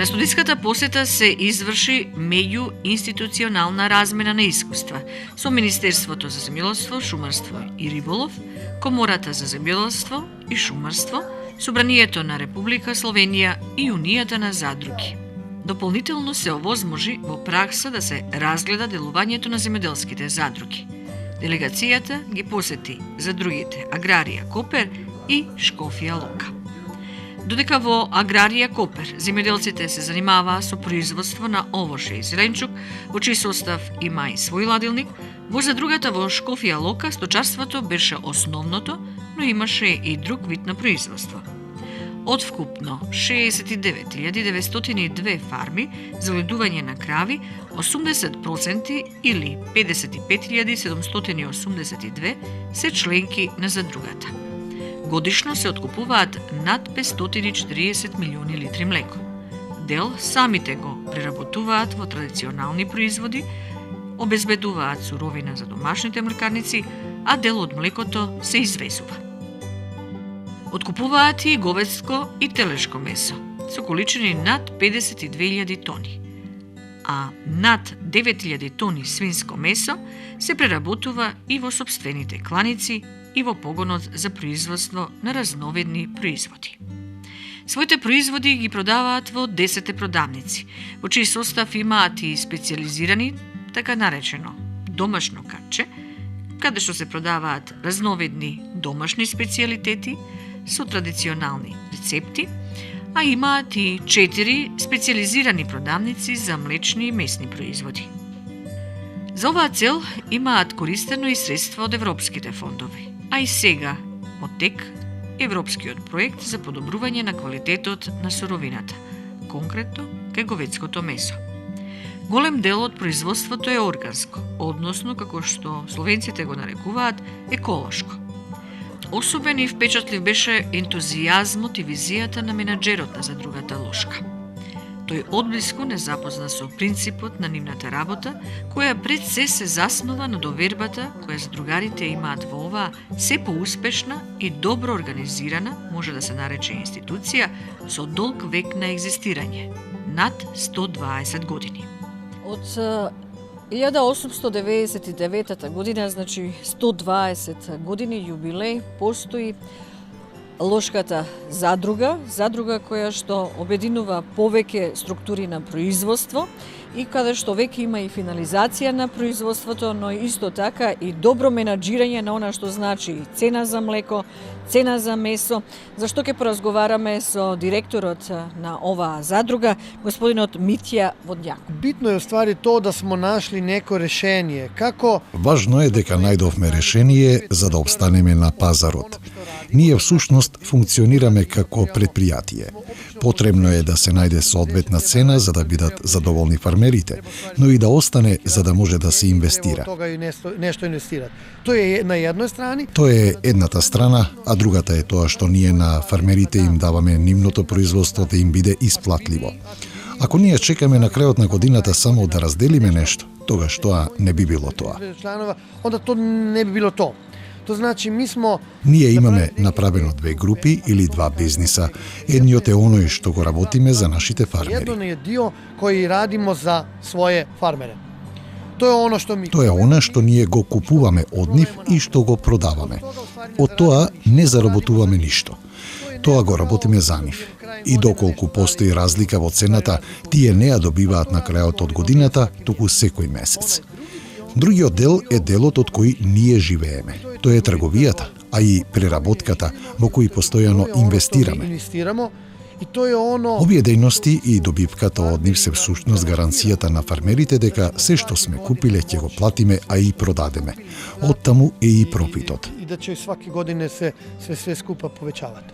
На студиската посета се изврши меѓуинституционална размена на искуства со Министерството за земјоделство, шумарство и риболов, Комората за земјоделство и шумарство, Собранието на Република Словенија и Унијата на задруги. Дополнително се овозможи во пракса да се разгледа делувањето на земјоделските задруги. Делегацијата ги посети задрugите Аграрија Копер и Шкофија Лока. Додека во Аграрија Копер земјоделците се занимаваа со производство на овоше и зеленчук, во чиј состав има и свој ладилник, во задругата во Шкофија Лока сточарството беше основното, но имаше и друг вид на производство. Од вкупно 69.902 фарми за ледување на крави, 80% или 55.782 се членки на задругата. Годишно се откупуваат над 540 милиони литри млеко. Дел самите го преработуваат во традиционални производи, обезбедуваат суровина за домашните млекарници, а дел од млекото се извезува. Откупуваат и говедско и телешко месо со количини над 52.000 тони, а над 9.000 тони свинско месо се преработува и во сопствените кланици и во погонот за производство на разновидни производи. Своите производи ги продаваат во 10 продавници, во чиј состав имаат и специализирани, така наречено домашно катче, каде што се продаваат разновидни домашни специјалитети со традиционални рецепти, а имаат и 4 специализирани продавници за млечни и месни производи. За оваа цел имаат користено и средства од европските фондови, а и сега од тек европскиот проект за подобрување на квалитетот на суровината, конкретно кај говедското месо. Голем дел од производството е органско, односно како што словенците го нарекуваат еколошко. Особен и впечатлив беше ентузијазмот и визијата на менаџерот на задругата Лошка. Тој одблиску не запозна со принципот на нивната работа, која пред се заснова на довербата која задругарите имаат во оваа се поуспешна и добро организирана, може да се нарече институција, со долг век на екзистирање, над 120 години. Од 1899 година, значи 120 години јубилеј, постои Лошката задруга која што обединува повеќе структури на производство и каде што веќе има и финализација на производството, но исто така и добро менаџирање на она што значи цена за млеко, цена за месо, за што ќе поразговараме со директорот на оваа задруга, господинот Митја Водњак. Битно е ствари тоа да смо нашли неко решение. Како Важно е дека најдовме решение за да обстанеме на пазарот. Ние всушност функционираме како предпријатие. Потребно е да се најде соодветна цена за да бидат задоволни фармерите, но и да остане за да може да се инвестира. Нешто инвестират. Тоа е на едној страни. Тоа е едната страна, а другата е тоа што ние на фармерите им даваме нивното производство да им биде исплатливо. Ако ние чекаме на крајот на годината само да разделиме нешто, тогаш тоа не би било тоа. Онда тоа не би било тоа. Тоа значи Ние имаме направено две групи или два бизниса. Едниот е оној што го работиме за нашите фармери. Едно е дио кој радимо за своје фармери. Тоа е оно што Тоа е она што ние го купуваме од нив и што го продаваме. Од тоа не заработуваме ништо. Тоа го работиме за нив. И доколку постои разлика во цената, тие не ја добиваат на крајот од годината, туку секој месец. Другиот дел е делот од кој ние живееме. Тоа е трговијата, а и преработката во кој постојано инвестираме. И тоа е оно. Овие дејности и добивката од нив се всушност гаранцијата на фармерите дека се што сме купиле ќе го платиме, а и продадеме. Оттаму е и профитот. И да ќе сваки година се скупа повеќават.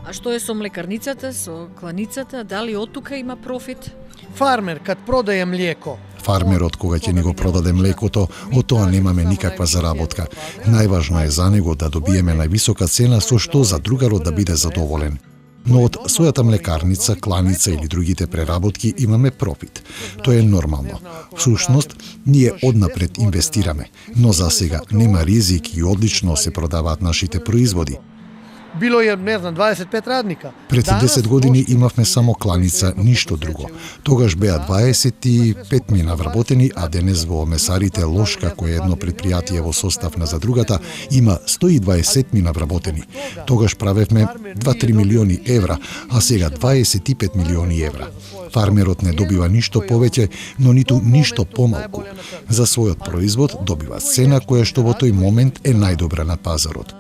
А што е со млекарницата, со кланицата, дали од тука има профит? Фармер кад продае млеко, Фармерот кога ќе ни го продаде млекото, од тоа немаме никаква заработка. Најважно е за него да добиеме највисока цена со што задругарот да биде задоволен. Но од својата млекарница, кланица или другите преработки имаме профит. Тоа е нормално. Всушност, ние однапред инвестираме, но за сега нема ризик и одлично се продаваат нашите производи. bilo je, ne znam, 25 radnika. Пред 10 години имавме само кланица, ништо друго. Тогаш беа 25 мина вработени, а денес во месарите Лошка, кој е едно предпријатие во состав на задругата, има 120 мина вработени. Тогаш правевме 2-3 милиони евра, а сега 25 милиони евра. Фармерот не добива ништо повеќе, но ниту ништо помалку. За својот производ добива цена која што во тој момент е најдобра на пазарот.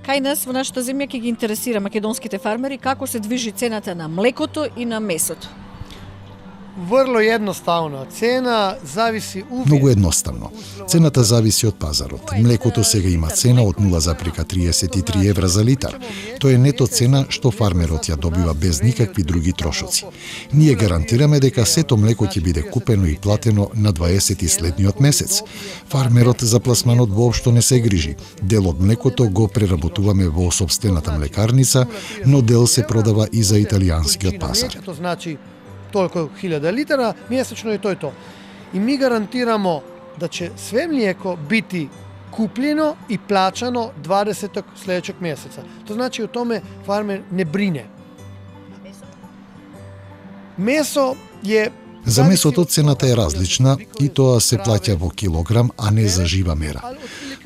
Кај нас во нашата земја ќе ги интересира македонските фармери како се движи цената на млекото и на месото. Vrlo jednostavno. Cena zavisi uvijek. Многу едноставно. Цената зависи од пазарот. Млекото сега има цена од 0,33 евра за литар. Тоа е нето цена што фармерот ја добива без никакви други трошоци. Ние гарантираме дека сето млеко ќе биде купено и платено на 20 следниот месец. Фармерот за пласманот воопшто не се грижи. Дел од млекото го преработуваме во сопствената млекарница, но дел се продава и за италијанскиот пазар. To znači toliko hiljada litara mjesečno i to je to. I mi garantiramo da će sve mlijeko biti kupljeno i plaćano 20. sljedećeg mjeseca. To znači o tome farmer ne brine. Meso je... За месото цената е различна и тоа се плаќа во килограм, а не за жива мера.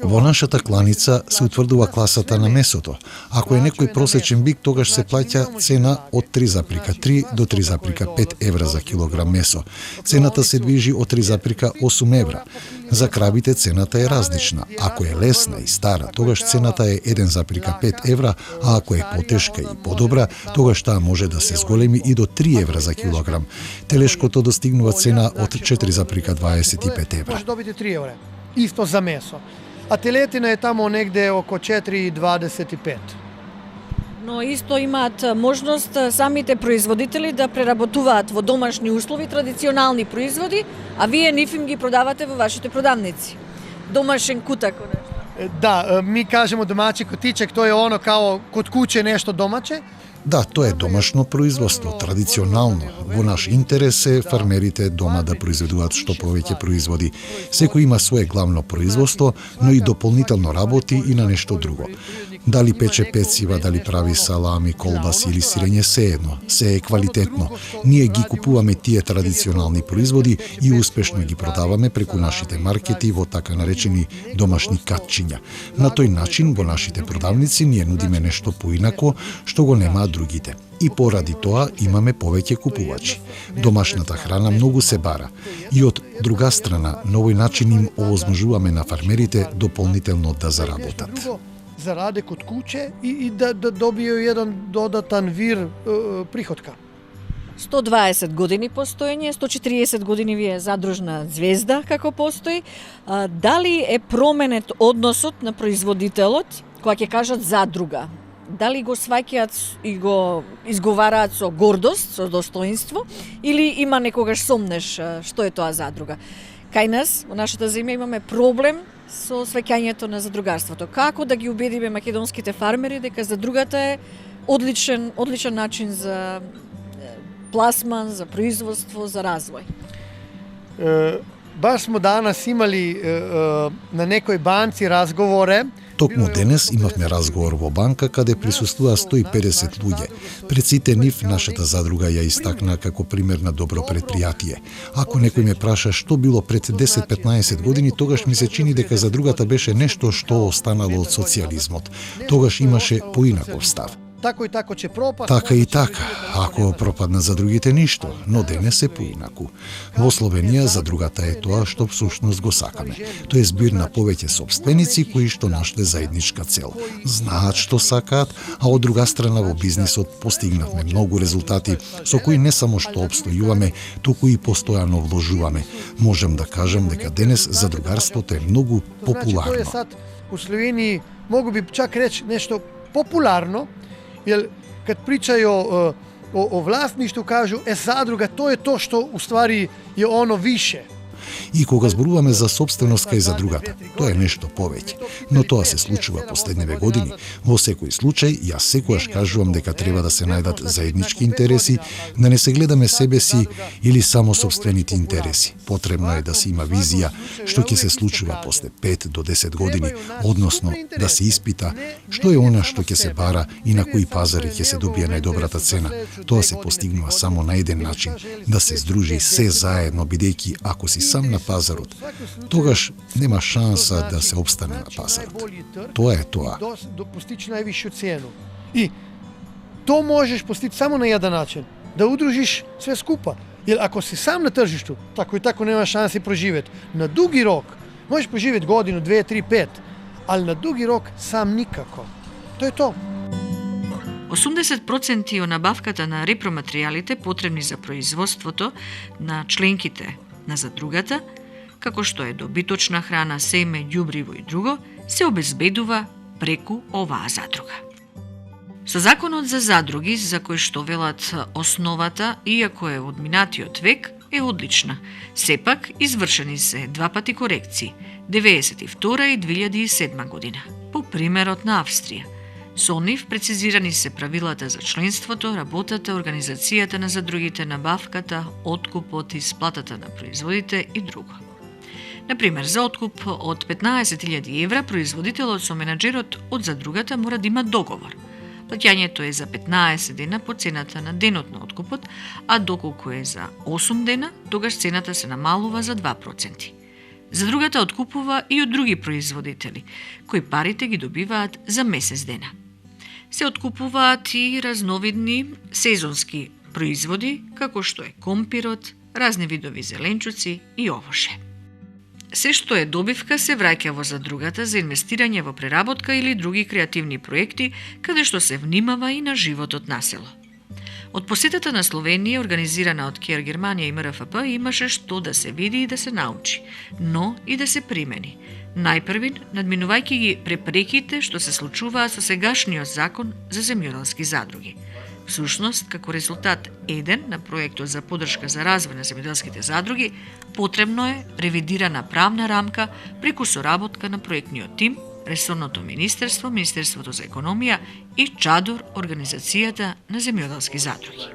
Во нашата кланица се утврдува класата на месото. Ако е некој просечен бик, тогаш се плаќа цена од 3,3 до 3,5 евра за килограм месо. Цената се движи од 3,8 евра. За кравите цената е различна. Ако е лесна и стара, тогаш цената е 1,5 евра, а ако е потешка и подобра, тогаш таа може да се зголеми и до 3 евра за килограм. Телешкото достигнува цена од 4,25 евра. Може добити 3 евра. Исто за месо. A teletina je tamo negde oko 4,25. Но исто имаат можност самите производители да преработуваат во домашни услови традиционални производи, а вие нив им ги продавате во вашите продавници. Домашен кутак. Da, mi kažemo domaći kotiček, to je ono kao kod kuće nešto domaće. Да, тоа е домашно производство, традиционално. Во наш интерес е фармерите дома да произведуваат што повеќе производи. Секој има свое главно производство, но и дополнително работи и на нешто друго. Дали пече пецива, дали прави салами, колбаси или сирење, се едно, се е квалитетно. Ние ги купуваме тие традиционални производи и успешно ги продаваме преку нашите маркети во така наречени домашни катчиња. На тој начин во нашите продавници ние нудиме нешто поинако што го немаат другите. И поради тоа имаме повеќе купувачи. Домашната храна многу се бара. И од друга страна, на овој начин им овозможуваме на фармерите дополнително да заработат. Zarade kod kuće i da dobiju jedan dodatan vir prihodka. 120 години постоење, 140 години ви е задружна звезда како постои. Дали е променет односот на производителот, кога ќе кажат задруга? Дали го сваќаат и го изговараат со гордост, со достоинство, или има некогаш сомнеш што е тоа задруга? Кај нас, во нашата земја, имаме проблем со сваќањето на задругарството. Како да ги убедиме македонските фармери дека задругата е одличен начин за пласман, за производство, за развој? Baš smo danas imali na nekoj banci razgovore. Токму денес имавме разговор во банка каде присуствува 150 луѓе. Пред сите нив нашата задруга ја истакна како пример на добро предпријатие. Ако некој ме праша што било пред 10-15 години, тогаш ми се чини дека задругата беше нешто што останало од социјализмот. Тогаш имаше поинаков став. Tako i tako će propast. Така и така, ако пропадна за другите ништо, но денес е поинаку. Во Словенија задругата е тоа што всушност го сакаме. Тоа е збир на повеќе сопственици кои што нашле заедничка цел. Знаат што сакаат, а од друга страна во бизнисот постигнавме многу резултати со кои не само што обстојуваме, туку и постојано вложуваме. Можем да кажам дека денес задругарството е многу популарно. Тоа е сад у Словенiji, могу би чак реći нешто популарно. Jer kad pričaju o vlasništvu kažu zadruga to je to što u stvari je ono više. И кога зборуваме за собственост кај задругата, тоа е нешто повеќе. Но тоа се случува последниве години. Во секој случај, јас секогаш кажувам дека треба да се најдат заеднички интереси, да не се гледаме себе си или само собствените интереси. Потребно е да се има визија што ќе се случува после 5 до 10 години, односно да се испита што е она што ќе се бара и на кои пазари ќе се добие најдобрата цена. Тоа се постигнува само на еден начин, да се здружи се заедно, бидејќи ако си сам на пазарот, тогаш нема шанса да се обстане на пазарот. Тоа е тоа. Да постичи највишу цену. И то можеш постичи само на еден начин, да удружиш све скупа. Jer ako si sam na tržištu, tako i tako nema šansi proživjeti. Na dugi rok, možeš proživjeti godinu, 2, 3, 5, ali na dugi rok sam nikako. To je to. 80% од набавката на репроматеријалите потребни за производството на членките на задругата, како што е добиточна храна, семе, ѓубриво и друго, се обезбедува преку оваа задруга. Со законот за задруги, за кој што велат основата, иако е од минатиот век, е одлична. Сепак, извршени се два пати корекции, 92 и 2007 година, по примерот на Австрија. Со нив прецизирани се правилата за членството, работата, организацијата на задругите, набавката, откупот, исплатата на производите и друго. Например, за откуп од 15.000 евра, производителот со менаџерот од задругата мора да има договор. Плаќањето е за 15 дена по цената на денот на откупот, а доколку е за 8 дена, тогаш цената се намалува за 2%. Задругата откупува и од други производители, кои парите ги добиваат за месец дена. Се откупуваат и разновидни сезонски производи, како што е компирот, разни видови зеленчуци и овоше. Се што е добивка се враќа во задругата за инвестирање во преработка или други креативни проекти, каде што се внимава и на животот на село. Од посетата на Словенија, организирана од КЕР Германија и МРФП, имаше што да се види и да се научи, но и да се примени. Најпрвин, надминувајќи ги препреките што се случуваат со сегашниот закон за земјоделски задруги. Всушност, како резултат еден на проектот за поддршка за развој на земјоделските задруги, потребно е ревидирана правна рамка преку соработка на проектниот тим, Ресорното министерство, Министерството за економија и ЧАДОР, Организацијата на земјоделски задруги.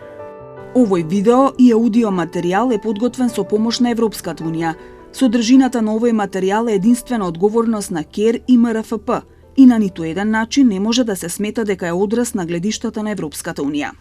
Овој видео и аудио материјал е подготвен со помош на Европската унија. Содржината на овој материјал е единствена одговорност на КЕР и МРФП и на ниту еден начин не може да се смета дека е одраз на гледиштата на Европската унија.